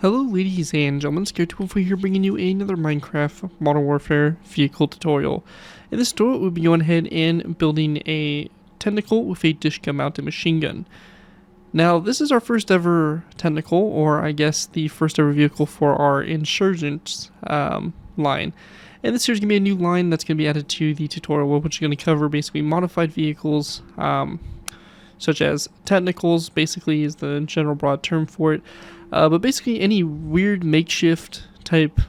Hello ladies and gentlemen, ZPro here bringing you another Minecraft Modern Warfare vehicle tutorial. In this tutorial we'll be going ahead and building a tentacle with a DShKM mounted machine gun. Now this is our first ever tentacle, or I guess the first ever vehicle for our Insurgents line. And this here's going to be a new line that's going to be added to the tutorial, which is going to cover basically modified vehicles, such as tentacles, basically is the general broad term for it. But basically any weird makeshift type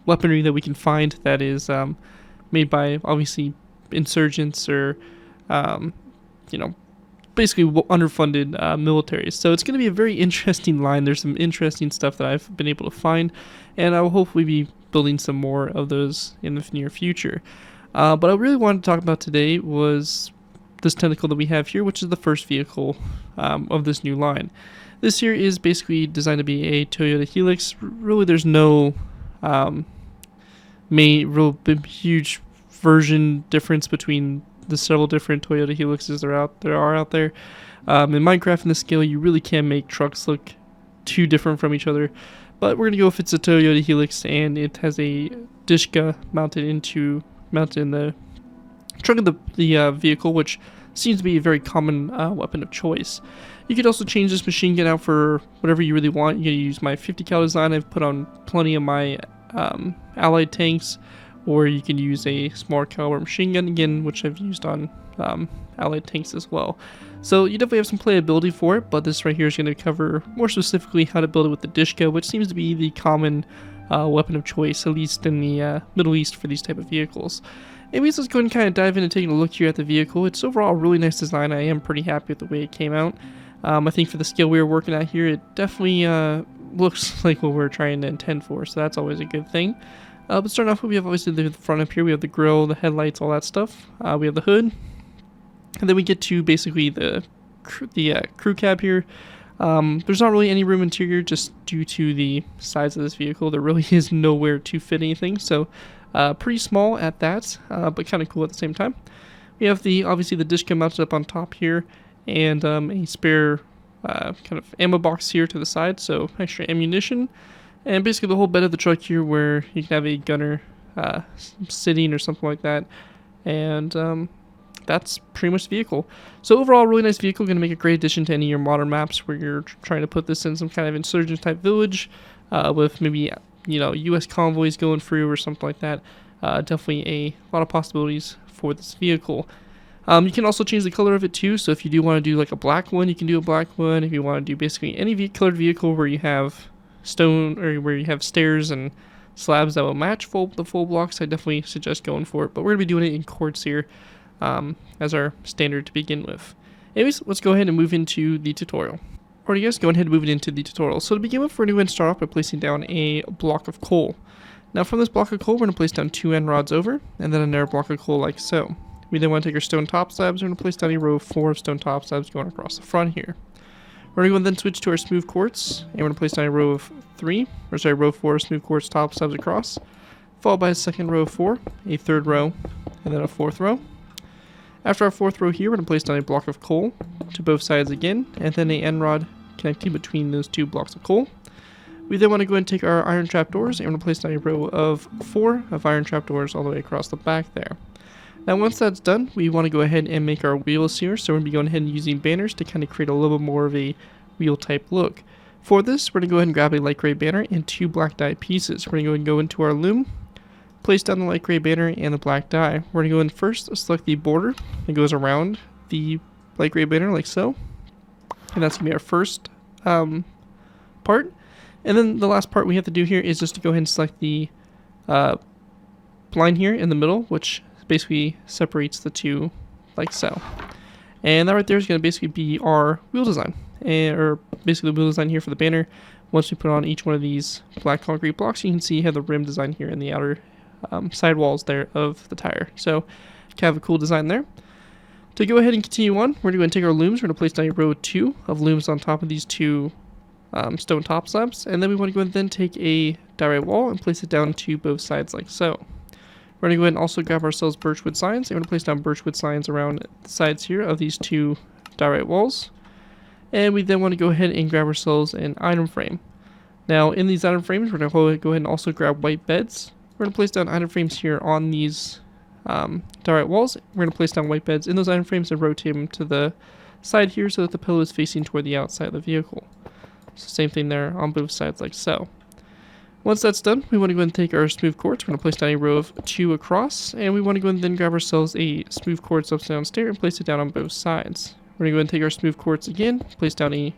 weaponry that we can find that is made by obviously insurgents or basically underfunded militaries. So it's going to be a very interesting line. There's some interesting stuff that I've been able to find, and I will hopefully be building some more of those in the near future. But I really wanted to talk about today was this tentacle that we have here, which is the first vehicle of this new line. This here is basically designed to be a Toyota Hilux. Really, there's no huge version difference between the several different Toyota Hiluxes there are out there. In Minecraft, in this scale, you really can't make trucks look too different from each other. But we're gonna go if it's a Toyota Hilux and it has a DShKM mounted in the trunk of the vehicle, which seems to be a very common weapon of choice. You could also change this machine gun out for whatever you really want. You can use my 50 cal design. I've put on plenty of my allied tanks, or you can use a smaller caliber machine gun again, which I've used on allied tanks as well. So you definitely have some playability for it, but this right here is going to cover more specifically how to build it with the DShKM, which seems to be the common weapon of choice, at least in the Middle East for these type of vehicles. Anyways, let's go ahead and kind of dive in and take a look here at the vehicle. It's overall a really nice design. I am pretty happy with the way it came out. I think for the scale we were working at here, it definitely looks like what we're trying to intend for, so that's always a good thing. But starting off with, we have obviously the front up here. We have the grille, the headlights, all that stuff. We have the hood. And then we get to basically the crew cab here. There's not really any room interior just due to the size of this vehicle. There really is nowhere to fit anything, so pretty small at that, but kind of cool at the same time. We have obviously the DShKM mounted up on top here, and a spare kind of ammo box here to the side, so extra ammunition. And basically the whole bed of the truck here where you can have a gunner sitting or something like that. And that's pretty much the vehicle. So overall, really nice vehicle. Going to make a great addition to any of your modern maps where you're trying to put this in some kind of insurgent type village with maybe U.S. convoys going through or something like that. Definitely a lot of possibilities for this vehicle. You can also change the color of it too. So if you do want to do like a black one, you can do a black one. If you want to do basically any colored vehicle where you have stone or where you have stairs and slabs that will match the full blocks, I definitely suggest going for it. But we're going to be doing it in quartz here as our standard to begin with. Anyways, let's go ahead and move into the tutorial. Alright guys, go ahead and move it into the tutorial. So to begin with, we're going to start off by placing down a block of coal. Now from this block of coal, we're going to place down 2 end rods over, and then another block of coal like so. We then want to take our stone top slabs. We're going to place down a row of 4 of stone top slabs going across the front here. We're going to then switch to our smooth quartz, and we're going to place down a row of 4 of smooth quartz top slabs across, followed by a second row of 4, a third row, and then a fourth row. After our fourth row here, we're going to place down a block of coal to both sides again, and then an end rod connecting between those 2 blocks of coal. We then want to go and take our iron trapdoors, and we're going to place down a row of 4 of iron trapdoors all the way across the back there. Now once that's done, we want to go ahead and make our wheels here, so we're going to be going ahead and using banners to kind of create a little bit more of a wheel type look. For this, we're going to go ahead and grab a light gray banner and 2 black dye pieces. We're going to go ahead and go into our loom, place down the light gray banner and the black dye. We're going to go in first, select the border that goes around the light gray banner like so. And that's going to be our first part. And then the last part we have to do here is just to go ahead and select the line here in the middle, which basically separates the 2 like so. And that right there is going to basically be our wheel design, or basically the wheel design here for the banner. Once we put on each one of these black concrete blocks, you can see you have the rim design here in the outer side walls there of the tire. So kind of a cool design there. To go ahead and continue on, we're going to take our looms. We're going to place down a row 2 of looms on top of these 2 stone top slabs, and then we want to go ahead and then take a direct wall and place it down to both sides like so. We're going to go ahead and also grab ourselves birchwood signs, and we're going to place down birchwood signs around the sides here of these 2 direct walls. And we then want to go ahead and grab ourselves an item frame. Now in these item frames, we're going to go ahead and also grab white beds. We're going to place down item frames here on these diorite walls. We're going to place down white beds in those item frames and rotate them to the side here so that the pillow is facing toward the outside of the vehicle. So same thing there on both sides like so. Once that's done, we want to go ahead and take our smooth quartz. We're going to place down a row of 2 across, and we want to go ahead and then grab ourselves a smooth quartz upside down stair and place it down on both sides. We're going to go ahead and take our smooth quartz again, place down a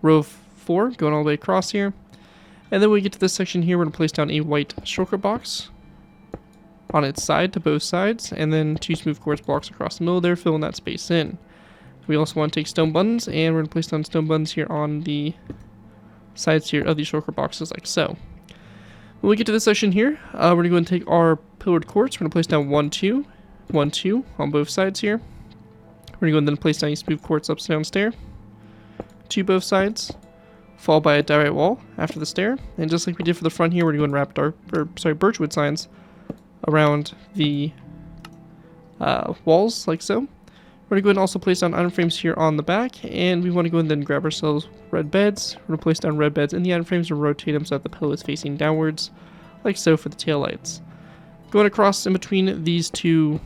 row of 4 going all the way across here. And then when we get to this section here, we're going to place down a white shulker box on its side to both sides, and then 2 smooth quartz blocks across the middle there, filling that space in. We also want to take stone buttons, and we're going to place down stone buttons here on the sides here of these shulker boxes like so. When we get to this section here, we're going to go and take our pillared quartz. We're going to place down 1, 2, 1, 2 on both sides here. We're going to go and then place down a smooth quartz upside down stair to both sides, followed by a diorite wall after the stair. And just like we did for the front here, we're going to go and wrap birchwood signs around the walls like so. We're going to go ahead and also place down item frames here on the back, and we want to go and then grab ourselves red beds. We're going to place down red beds in the item frames and rotate them so that the pillow is facing downwards, like so for the taillights. Going across in between these 2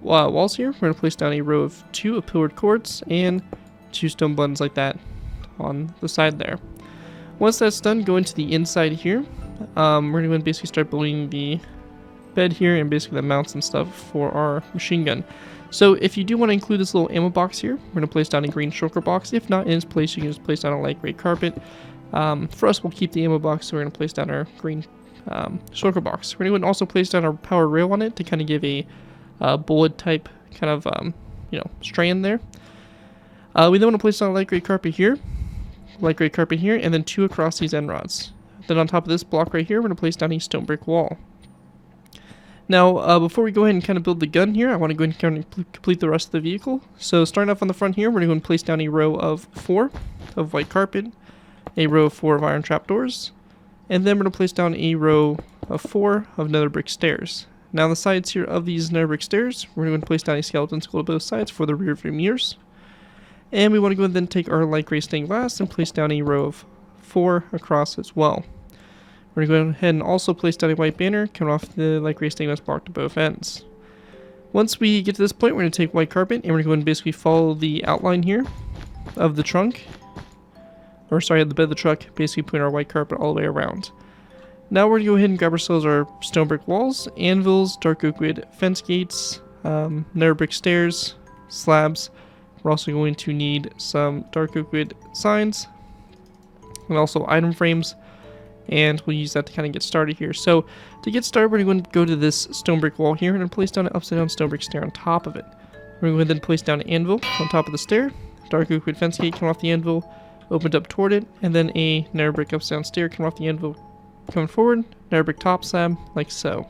walls here, we're going to place down a row of 2 of pillared quartz and 2 stone buttons like that on the side there. Once that's done, go into the inside here. We're going to go and basically start building the bed here and basically the mounts and stuff for our machine gun. So if you do want to include this little ammo box here, we're going to place down a green shulker box. If not in its place, you can just place down a light gray carpet. For us, we'll keep the ammo box, so we're going to place down our green shulker box. We're going to also place down our power rail on it to kind of give a bullet type kind of strand there. We then want to place down a light gray carpet here, and then 2 across these end rods. Then on top of this block right here, we're going to place down a stone brick wall. Now, before we go ahead and kind of build the gun here, I want to go ahead and kind of complete the rest of the vehicle. So starting off on the front here, we're going to go and place down a row of 4 of white carpet, a row of 4 of iron trapdoors, and then we're going to place down a row of 4 of nether brick stairs. Now on the sides here of these nether brick stairs, we're going to place down a skeleton skull to both sides for the rear view mirrors. And we want to go and then take our light gray stained glass and place down a row of 4 across as well. We're going to go ahead and also place down a white banner coming off the light gray stained glass block to both ends. Once we get to this point, we're going to take white carpet and we're going to go and basically follow the outline here of the trunk. Or sorry, of the bed of the truck, basically putting our white carpet all the way around. Now we're going to go ahead and grab ourselves our stone brick walls, anvils, dark oak wood fence gates, nether brick stairs, slabs. We're also going to need some dark oak wood signs and also item frames. And we'll use that to kind of get started here. So to get started, we're going to go to this stone brick wall here and place down an upside down stone brick stair on top of it. We're going to then place down an anvil on top of the stair, dark oak wood fence gate coming off the anvil, opened up toward it, and then a nether brick upside down stair coming off the anvil, coming forward, nether brick top slab, like so.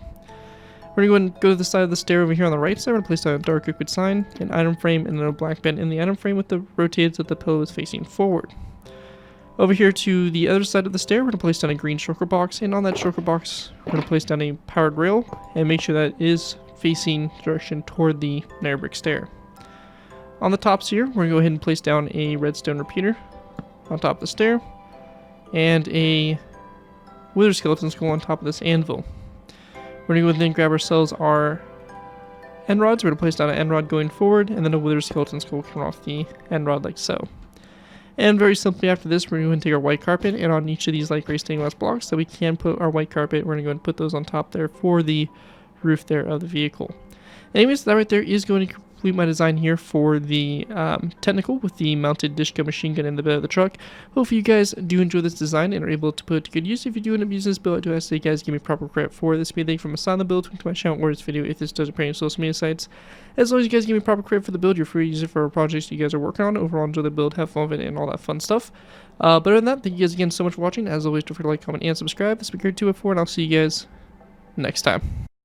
We're going to go to the side of the stair over here on the right side. We're going to place down a dark oak wood sign, an item frame, and then a black bed in the item frame with the rotated so that the pillow is facing forward. Over here to the other side of the stair, we're going to place down a green shulker box, and on that shulker box, we're going to place down a powered rail, and make sure that it is facing direction toward the nether brick stair. On the tops here, we're going to go ahead and place down a redstone repeater on top of the stair, and a wither skeleton skull on top of this anvil. We're going to go ahead and then grab ourselves our end rods. We're going to place down an end rod going forward, and then a wither skeleton skull coming off the end rod like so. And very simply after this, we're going to take our white carpet, and on each of these light gray stained glass blocks that we can put our white carpet, we're going to go and put those on top there for the roof there of the vehicle. Anyways, that right there is going to complete my design here for the technical with the mounted DShKM machine gun in the bed of the truck. Hopefully you guys do enjoy this design and are able to put it to good use. If you do end up using this build, I do ask that you guys give me proper credit for this. Be a link from a silent build to my channel or this video if this does appear on social media sites. As long as you guys give me proper credit for the build, you're free to use it for projects you guys are working on. Overall, enjoy the build, have fun with it, and all that fun stuff. But other than that, thank you guys again so much for watching. As always, don't forget to like, comment, and subscribe. This has been Caden 204, and I'll see you guys next time.